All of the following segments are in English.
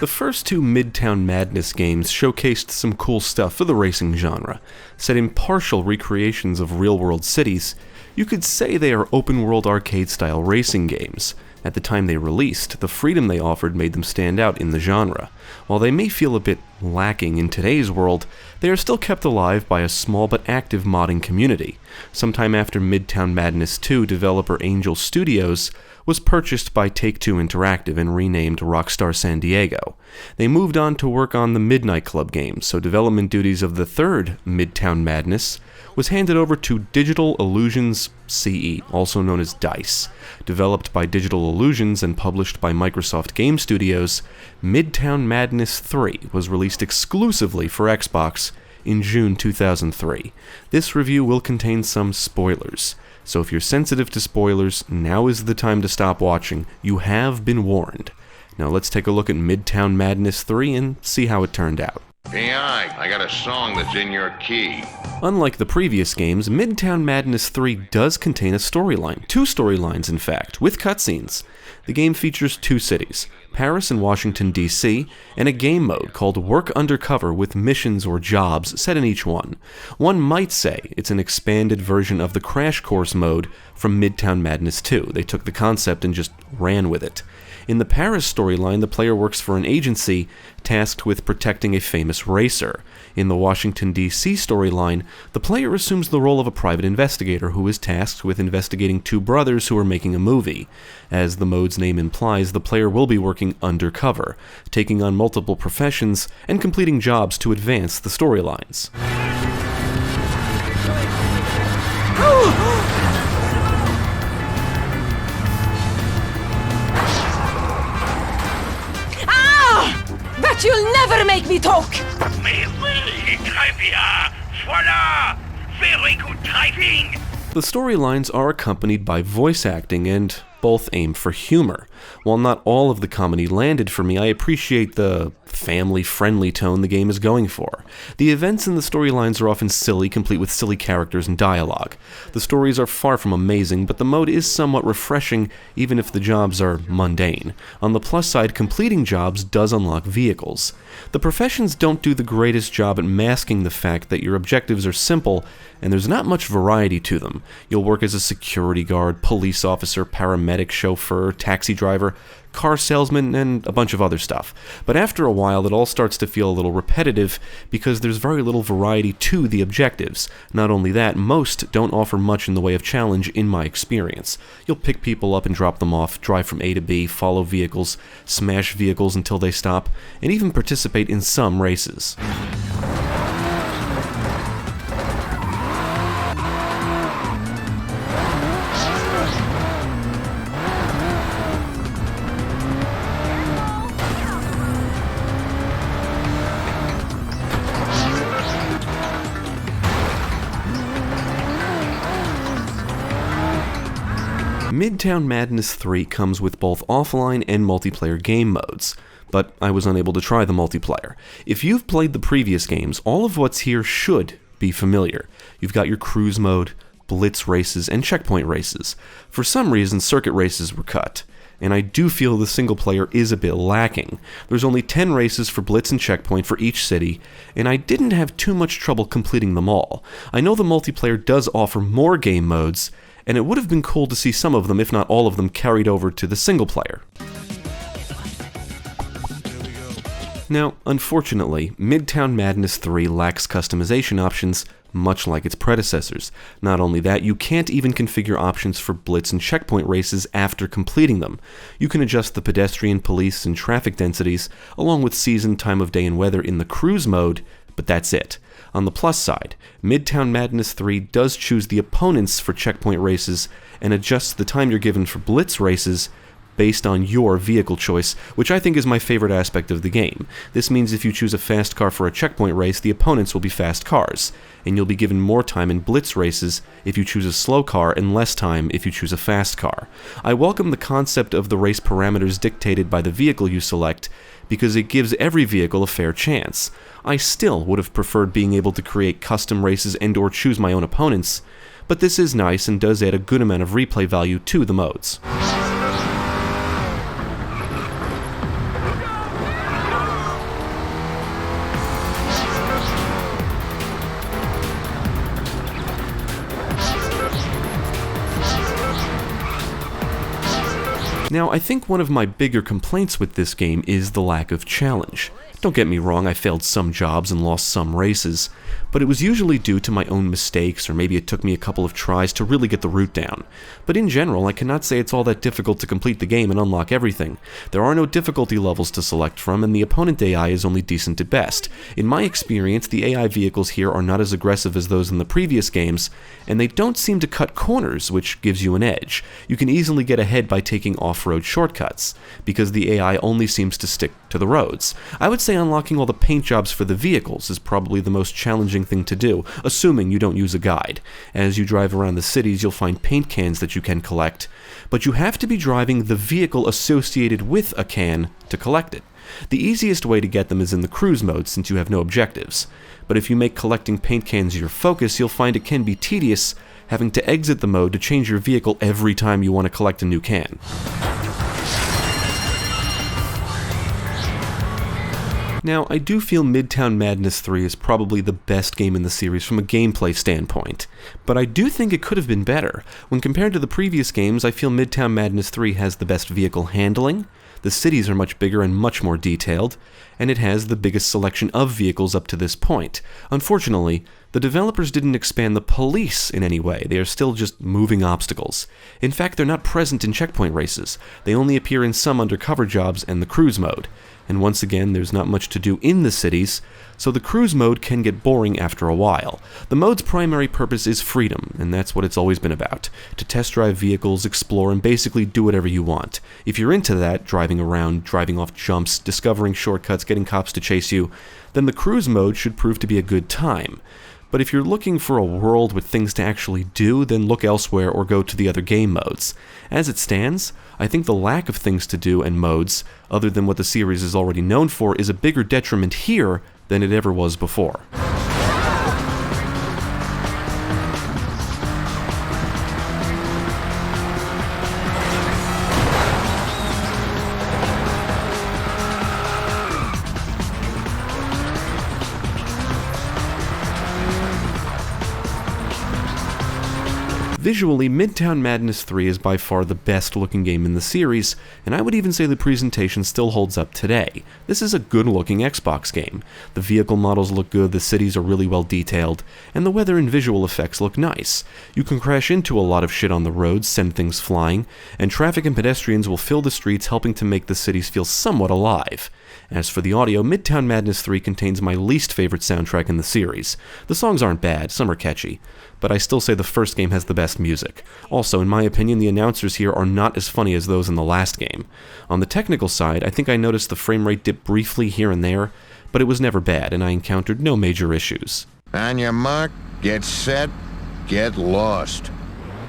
The first two Midtown Madness games showcased some cool stuff for the racing genre. Set in partial recreations of real-world cities, you could say they are open-world arcade-style racing games. At the time they released, the freedom they offered made them stand out in the genre. While they may feel a bit lacking in today's world, they are still kept alive by a small but active modding community. Sometime after Midtown Madness 2, developer Angel Studios was purchased by Take-Two Interactive and renamed Rockstar San Diego. They moved on to work on the Midnight Club games, so development duties of the third Midtown Madness was handed over to Digital Illusions CE, also known as DICE. Developed by Digital Illusions and published by Microsoft Game Studios, Midtown Madness 3 was released exclusively for Xbox in June 2003. This review will contain some spoilers, so if you're sensitive to spoilers, now is the time to stop watching. You have been warned. Now let's take a look at Midtown Madness 3 and see how it turned out. AI, I got a song that's in your key. Unlike the previous games, Midtown Madness 3 does contain a storyline. Two storylines, in fact, with cutscenes. The game features two cities, Paris and Washington, D.C., and a game mode called Work Undercover with missions or jobs set in each one. One might say it's an expanded version of the Crash Course mode from Midtown Madness 2. They took the concept and just ran with it. In the Paris storyline, the player works for an agency tasked with protecting a famous racer. In the Washington, D.C. storyline, the player assumes the role of a private investigator who is tasked with investigating two brothers who are making a movie. As the mode's name implies, the player will be working undercover, taking on multiple professions and completing jobs to advance the storylines. But you'll never make me talk! Mais oui, très bien! Voilà! Very good typing! The storylines are accompanied by voice acting and both aim for humor. While not all of the comedy landed for me, I appreciate the family-friendly tone the game is going for. The events in the storylines are often silly, complete with silly characters and dialogue. The stories are far from amazing, but the mode is somewhat refreshing, even if the jobs are mundane. On the plus side, completing jobs does unlock vehicles. The professions don't do the greatest job at masking the fact that your objectives are simple, and there's not much variety to them. You'll work as a security guard, police officer, paramedic, chauffeur, taxi driver, car salesman, and a bunch of other stuff. But after a while, it all starts to feel a little repetitive because there's very little variety to the objectives. Not only that, most don't offer much in the way of challenge in my experience. You'll pick people up and drop them off, drive from A to B, follow vehicles, smash vehicles until they stop, and even participate in some races. Midtown Madness 3 comes with both offline and multiplayer game modes, but I was unable to try the multiplayer. If you've played the previous games, all of what's here should be familiar. You've got your cruise mode, blitz races, and checkpoint races. For some reason, circuit races were cut, and I do feel the single player is a bit lacking. There's only 10 races for blitz and checkpoint for each city, and I didn't have too much trouble completing them all. I know the multiplayer does offer more game modes, and it would have been cool to see some of them, if not all of them, carried over to the single player. Now, unfortunately, Midtown Madness 3 lacks customization options, much like its predecessors. Not only that, you can't even configure options for blitz and checkpoint races after completing them. You can adjust the pedestrian, police, and traffic densities, along with season, time of day, and weather in the cruise mode, but that's it. On the plus side, Midtown Madness 3 does choose the opponents for checkpoint races and adjusts the time you're given for blitz races based on your vehicle choice, which I think is my favorite aspect of the game. This means if you choose a fast car for a checkpoint race, the opponents will be fast cars, and you'll be given more time in blitz races if you choose a slow car and less time if you choose a fast car. I welcome the concept of the race parameters dictated by the vehicle you select, because it gives every vehicle a fair chance. I still would have preferred being able to create custom races and/or choose my own opponents, but this is nice and does add a good amount of replay value to the modes. Now, I think one of my bigger complaints with this game is the lack of challenge. Don't get me wrong, I failed some jobs and lost some races, but it was usually due to my own mistakes, or maybe it took me a couple of tries to really get the route down. But in general, I cannot say it's all that difficult to complete the game and unlock everything. There are no difficulty levels to select from, and the opponent AI is only decent at best. In my experience, the AI vehicles here are not as aggressive as those in the previous games, and they don't seem to cut corners, which gives you an edge. You can easily get ahead by taking off-road shortcuts, because the AI only seems to stick to the roads. I would say unlocking all the paint jobs for the vehicles is probably the most challenging thing to do, assuming you don't use a guide. As you drive around the cities, you'll find paint cans that you can collect, but you have to be driving the vehicle associated with a can to collect it. The easiest way to get them is in the cruise mode, since you have no objectives. But if you make collecting paint cans your focus, you'll find it can be tedious, having to exit the mode to change your vehicle every time you want to collect a new can. Now, I do feel Midtown Madness 3 is probably the best game in the series from a gameplay standpoint, but I do think it could have been better. When compared to the previous games, I feel Midtown Madness 3 has the best vehicle handling, the cities are much bigger and much more detailed, and it has the biggest selection of vehicles up to this point. Unfortunately, the developers didn't expand the police in any way. They are still just moving obstacles. In fact, they're not present in checkpoint races. They only appear in some undercover jobs and the cruise mode. And once again, there's not much to do in the cities, so the cruise mode can get boring after a while. The mode's primary purpose is freedom, and that's what it's always been about. To test drive vehicles, explore, and basically do whatever you want. If you're into that, driving around, driving off jumps, discovering shortcuts, getting cops to chase you, then the cruise mode should prove to be a good time. But if you're looking for a world with things to actually do, then look elsewhere or go to the other game modes. As it stands, I think the lack of things to do and modes, other than what the series is already known for, is a bigger detriment here than it ever was before. Visually, Midtown Madness 3 is by far the best looking game in the series, and I would even say the presentation still holds up today. This is a good looking Xbox game. The vehicle models look good, the cities are really well detailed, and the weather and visual effects look nice. You can crash into a lot of shit on the roads, send things flying, and traffic and pedestrians will fill the streets, helping to make the cities feel somewhat alive. As for the audio, Midtown Madness 3 contains my least favorite soundtrack in the series. The songs aren't bad, some are catchy, but I still say the first game has the best music. Also, in my opinion, the announcers here are not as funny as those in the last game. On the technical side, I think I noticed the frame rate dip briefly here and there, but it was never bad, and I encountered no major issues. On your mark, get set, get lost.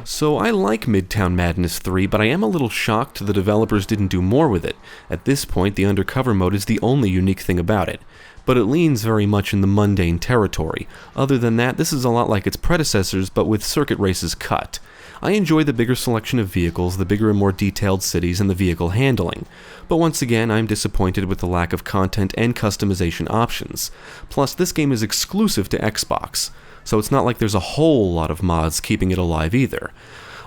So I like Midtown Madness 3, but I am a little shocked the developers didn't do more with it. At this point, the Undercover mode is the only unique thing about it, but it leans very much in the mundane territory. Other than that, this is a lot like its predecessors, but with circuit races cut. I enjoy the bigger selection of vehicles, the bigger and more detailed cities, and the vehicle handling. But once again, I'm disappointed with the lack of content and customization options. Plus, this game is exclusive to Xbox, so it's not like there's a whole lot of mods keeping it alive either.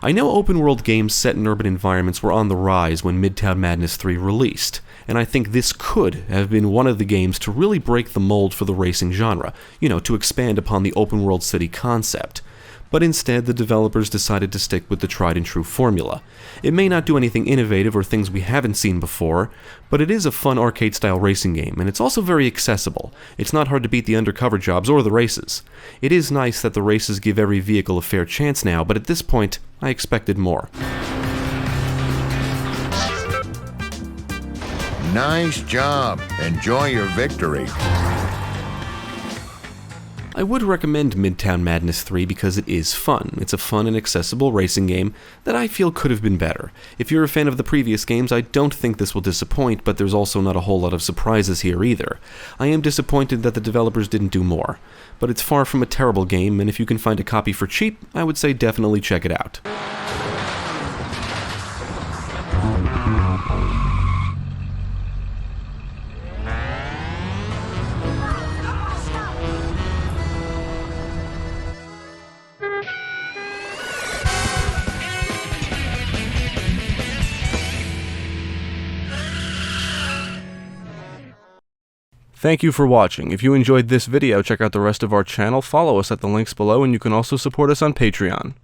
I know open-world games set in urban environments were on the rise when Midtown Madness 3 released, and I think this could have been one of the games to really break the mold for the racing genre, to expand upon the open-world city concept. But instead, the developers decided to stick with the tried-and-true formula. It may not do anything innovative or things we haven't seen before, but it is a fun arcade-style racing game, and it's also very accessible. It's not hard to beat the undercover jobs or the races. It is nice that the races give every vehicle a fair chance now, but at this point, I expected more. Nice job. Enjoy your victory. I would recommend Midtown Madness 3 because it is fun. It's a fun and accessible racing game that I feel could have been better. If you're a fan of the previous games, I don't think this will disappoint, but there's also not a whole lot of surprises here either. I am disappointed that the developers didn't do more, but it's far from a terrible game, and if you can find a copy for cheap, I would say definitely check it out. Thank you for watching. If you enjoyed this video, check out the rest of our channel, follow us at the links below, and you can also support us on Patreon.